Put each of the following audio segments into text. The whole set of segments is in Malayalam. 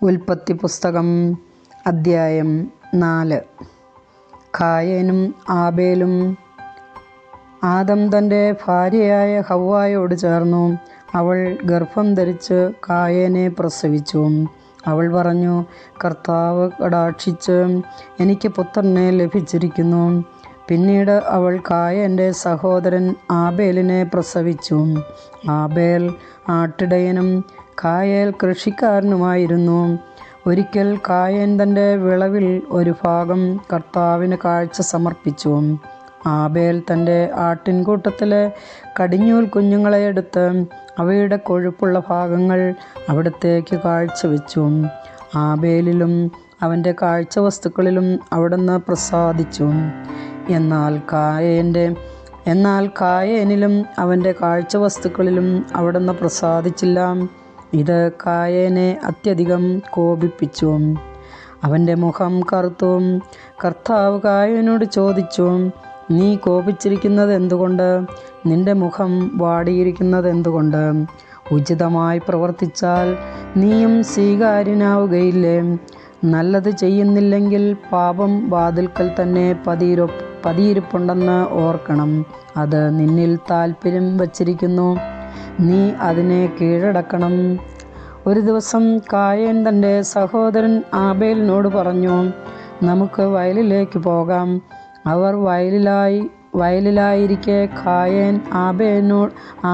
ഉൽപ്പത്തി പുസ്തകം അദ്ധ്യായം 4. കായേനും ആബേലും. ആദം തൻ്റെ ഭാര്യയായ ഹവ്വായോട് ചേർന്നു. അവൾ ഗർഭം ധരിച്ച് കായേനെ പ്രസവിച്ചു. അവൾ പറഞ്ഞു, കർത്താവ് കടാക്ഷിച്ച് എനിക്ക് പുത്രനെ ലഭിച്ചിരിക്കുന്നു. പിന്നീട് അവൾ കായേൻ്റെ സഹോദരൻ ആബേലിനെ പ്രസവിച്ചു. ആബേൽ ആട്ടിടയനും കായേൽ കൃഷിക്കാരനുമായിരുന്നു. ഒരിക്കൽ കായേൻ തൻ്റെ വിളവിൽ ഒരു ഭാഗം കർത്താവിന് കാഴ്ച സമർപ്പിച്ചു. ആബേൽ തൻ്റെ ആട്ടിൻകൂട്ടത്തിലെ കടിഞ്ഞൂൽ കുഞ്ഞുങ്ങളെ എടുത്ത് അവയുടെ കൊഴുപ്പുള്ള ഭാഗങ്ങൾ അവിടത്തേക്ക് കാഴ്ചവെച്ചു. ആബേലിലും അവൻ്റെ കാഴ്ചവസ്തുക്കളിലും അവിടുന്ന് പ്രസാദിച്ചു. എന്നാൽ കായേനിലും അവൻ്റെ കാഴ്ചവസ്തുക്കളിലും അവിടുന്ന് പ്രസാദിച്ചില്ല. ഇത് കായേനെ അത്യധികം കോപിപ്പിച്ചു. അവൻ്റെ മുഖം കറുത്തു. കർത്താവ് കായേനോട് ചോദിച്ചു, നീ കോപിച്ചിരിക്കുന്നത് എന്തുകൊണ്ട്? നിന്റെ മുഖം വാടിയിരിക്കുന്നത് എന്തുകൊണ്ട്? ഉചിതമായി പ്രവർത്തിച്ചാൽ നീയും സ്വീകാര്യനാവുകയില്ലേ? നല്ലത് ചെയ്യുന്നില്ലെങ്കിൽ പാപം വാതിൽക്കൽ തന്നെ പതിയിരിപ്പുണ്ടെന്ന് ഓർക്കണം. അത് നിന്നിൽ താൽപ്പര്യം വച്ചിരിക്കുന്നു. നീ അതിനെ കീഴടക്കണം. ഒരു ദിവസം കായേൻ തൻ്റെ സഹോദരൻ ആബേലിനോട് പറഞ്ഞു, നമുക്ക് വയലിലേക്ക് പോകാം. അവർ വയലിലായിരിക്കെ കായേൻ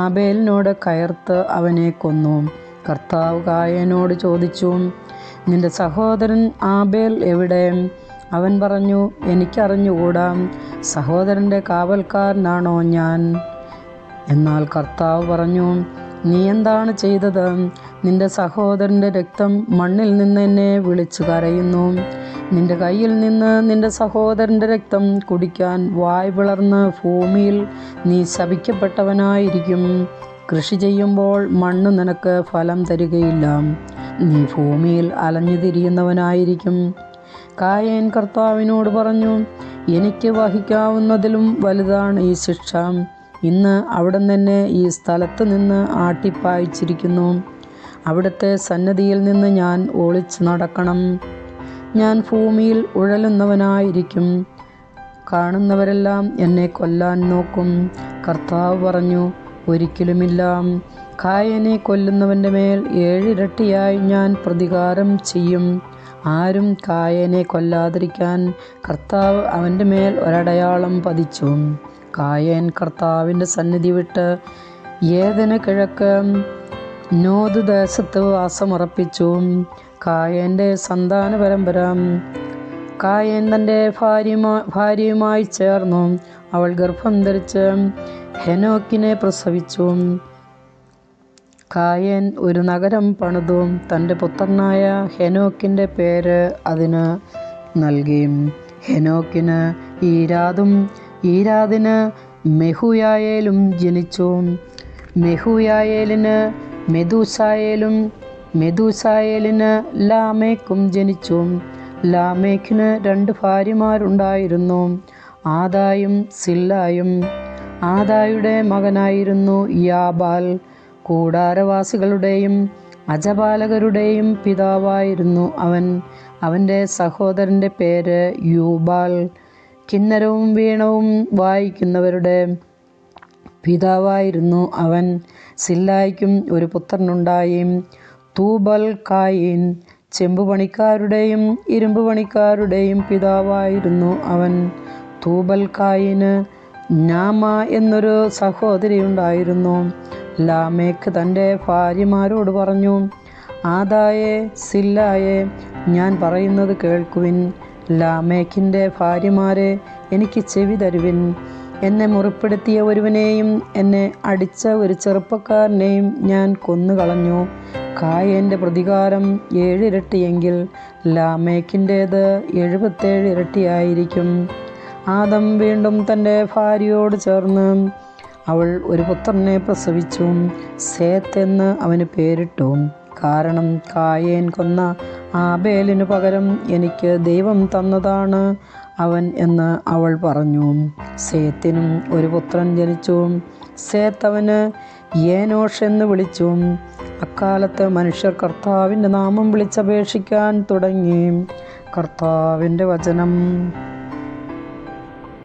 ആബേലിനോട് കയർത്ത് അവനെ കൊന്നു. കർത്താവ് കായേനോട് ചോദിച്ചു, നിന്റെ സഹോദരൻ ആബേൽ എവിടെ? അവൻ പറഞ്ഞു, എനിക്കറിഞ്ഞുകൂടാ. സഹോദരൻ്റെ കാവൽക്കാരനാണോ ഞാൻ? എന്നാൽ കർത്താവ് പറഞ്ഞു, നീ എന്താണ് ചെയ്തത്? നിന്റെ സഹോദരൻ്റെ രക്തം മണ്ണിൽ നിന്ന് എന്നെ വിളിച്ചു കരയുന്നു. നിന്റെ കയ്യിൽ നിന്ന് നിന്റെ സഹോദരൻ്റെ രക്തം കുടിക്കാൻ വായ് പിളർന്ന് ഭൂമിയിൽ നീ ശപിക്കപ്പെട്ടവനായിരിക്കും. കൃഷി ചെയ്യുമ്പോൾ മണ്ണ് നിനക്ക് ഫലം തരികയില്ല. നീ ഭൂമിയിൽ അലഞ്ഞു തിരിയുന്നവനായിരിക്കും. കായേൻ കർത്താവിനോട് പറഞ്ഞു, എനിക്ക് വഹിക്കാവുന്നതിലും വലുതാണ് ഈ ശിക്ഷ. ഇന്ന് അവിടുന്ന് എന്നെ ഈ സ്ഥലത്ത് നിന്ന് ആട്ടിപ്പായിച്ചിരിക്കുന്നു. അവിടുത്തെ സന്നിധിയിൽ നിന്ന് ഞാൻ ഒളിച്ചു നടക്കണം. ഞാൻ ഭൂമിയിൽ ഉഴലുന്നവനായിരിക്കും. കാണുന്നവരെല്ലാം എന്നെ കൊല്ലാൻ നോക്കും. കർത്താവ് പറഞ്ഞു, ഒരിക്കലുമില്ല. കായേനെ കൊല്ലുന്നവൻ്റെ മേൽ 7 ഇരട്ടിയായി ഞാൻ പ്രതികാരം ചെയ്യും. ആരും കായേനെ കൊല്ലാതിരിക്കാൻ കർത്താവ് അവൻ്റെ മേൽ ഒരടയാളം പതിച്ചു. കായേൻ കർത്താവിൻ്റെ സന്നിധി വിട്ട് ഏദെന് കിഴക്ക് നോദ് ദേശത്ത് വാസമുറപ്പിച്ചു. കായേൻ്റെ സന്താന പരമ്പര. കായേൻ തൻ്റെ ഭാര്യയുമായി ചേർന്നു. അവൾ ഗർഭം ധരിച്ച് ഹെനോക്കിനെ പ്രസവിച്ചു. കായേൻ ഒരു നഗരം പണിതു. തൻ്റെ പുത്രനായ ഹെനോക്കിൻ്റെ പേര് അതിന് നൽകി. ഹെനോക്കിന് ഈരാദും ഈരാദിന് മെഹുയായേലും ജനിച്ചു. മെഹുയായേലിന് മെതൂശായേലും മെതൂശായേലിന് ലാമേക്കും ജനിച്ചു. ലാമേക്കിന് 2 ഭാര്യമാരുണ്ടായിരുന്നു, ആദായും സില്ലായും. ആദായുടെ മകനായിരുന്നു യാബാൽ. കൂടാരവാസികളുടെയും അജപാലകരുടെയും പിതാവായിരുന്നു അവൻ. അവൻ്റെ സഹോദരൻ്റെ പേര് യൂബാൽ. കിന്നരവും വീണവും വായിക്കുന്നവരുടെ പിതാവായിരുന്നു അവൻ. സില്ലായ്ക്കും ഒരു പുത്രനുണ്ടായി, തൂബൽ കായിൻ. ചെമ്പുപണിക്കാരുടെയും ഇരുമ്പ് പണിക്കാരുടെയും പിതാവായിരുന്നു അവൻ. തൂബൽ കായിന് നാമ എന്നൊരു സഹോദരിയുണ്ടായിരുന്നു. ലാമേക്ക് തൻ്റെ ഭാര്യമാരോട് പറഞ്ഞു, ആദായെ, സില്ലായെ, ഞാൻ പറയുന്നത് കേൾക്കുവിൻ. ലാമേക്കിൻ്റെ ഭാര്യമാരെ, എനിക്ക് ചെവി തരുവിൻ. എന്നെ മുറിപ്പെടുത്തിയ ഒരുവനെയും എന്നെ അടിച്ച ഒരു ചെറുപ്പക്കാരനെയും ഞാൻ കൊന്നുകളഞ്ഞു. കായേൻ്റെ പ്രതികാരം 7 ഇരട്ടിയെങ്കിൽ ലാമേക്കിൻ്റേത് 77 ഇരട്ടിയായിരിക്കും. ആദം വീണ്ടും തൻ്റെ ഭാര്യയോട് ചേർന്ന് അവൾ ഒരു പുത്രനെ പ്രസവിച്ചു. സേത്ത് എന്ന് അവന് പേരിട്ടു. കാരണം കായേൻ കൊന്ന ആബേലിനു പകരം എനിക്ക് ദൈവം തന്നതാണ് അവൻ എന്ന് അവൾ പറഞ്ഞു. സേത്തിനും ഒരു പുത്രൻ ജനിച്ചു. സേത്ത് അവന് ഏനോഷ് എന്ന് വിളിച്ചു. അക്കാലത്ത് മനുഷ്യർ കർത്താവിൻ്റെ നാമം വിളിച്ചപേക്ഷിക്കാൻ തുടങ്ങി. കർത്താവിൻ്റെ വചനം.